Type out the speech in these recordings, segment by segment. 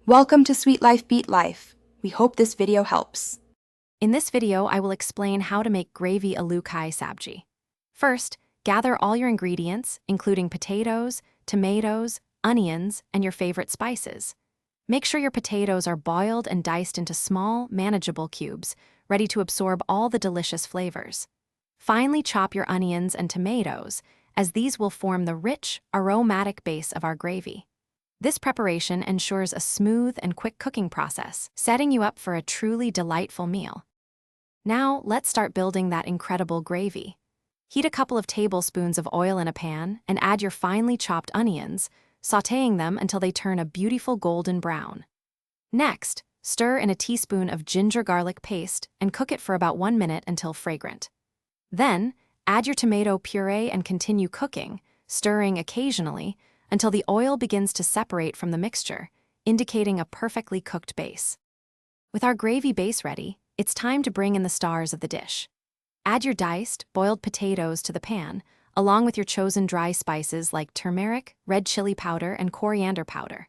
Welcome to Sweet Life Beat Life. We hope this video helps. In this video, I will explain how to make gravy aloo kai sabji. First, gather all your ingredients, including potatoes, tomatoes, onions, and your favorite spices. Make sure your potatoes are boiled and diced into small, manageable cubes, ready to absorb all the delicious flavors. Finely chop your onions and tomatoes, as these will form the rich, aromatic base of our gravy. This preparation ensures a smooth and quick cooking process, setting you up for a truly delightful meal. Now, let's start building that incredible gravy. Heat a couple of tablespoons of oil in a pan and add your finely chopped onions, sautéing them until they turn a beautiful golden brown. Next, stir in a teaspoon of ginger garlic paste and cook it for about 1 minute until fragrant. Then, add your tomato puree and continue cooking, stirring occasionally, until the oil begins to separate from the mixture, indicating a perfectly cooked base. With our gravy base ready, it's time to bring in the stars of the dish. Add your diced, boiled potatoes to the pan, along with your chosen dry spices like turmeric, red chili powder, and coriander powder.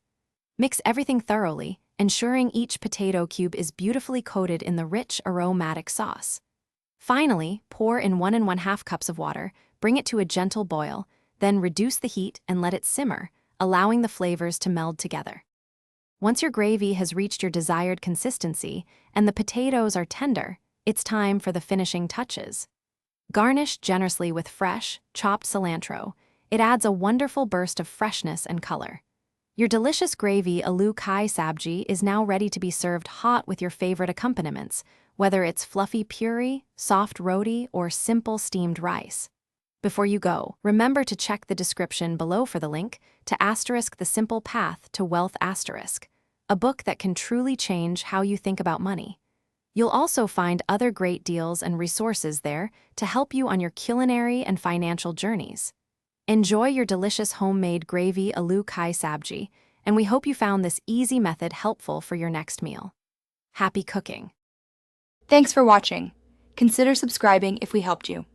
Mix everything thoroughly, ensuring each potato cube is beautifully coated in the rich, aromatic sauce. Finally, pour in 1 1/2 cups of water, bring it to a gentle boil, then reduce the heat and let it simmer, allowing the flavors to meld together. Once your gravy has reached your desired consistency and the potatoes are tender, it's time for the finishing touches. Garnish generously with fresh, chopped cilantro. It adds a wonderful burst of freshness and color. Your delicious gravy aloo kai sabji is now ready to be served hot with your favorite accompaniments, whether it's fluffy puree, soft roti, or simple steamed rice. Before you go, remember to check the description below for the link to *The Simple Path to Wealth*, a book that can truly change how you think about money. You'll also find other great deals and resources there to help you on your culinary and financial journeys. Enjoy your delicious homemade gravy aloo kai sabji, and we hope you found this easy method helpful for your next meal. Happy cooking! Thanks for watching. Consider subscribing if we helped you.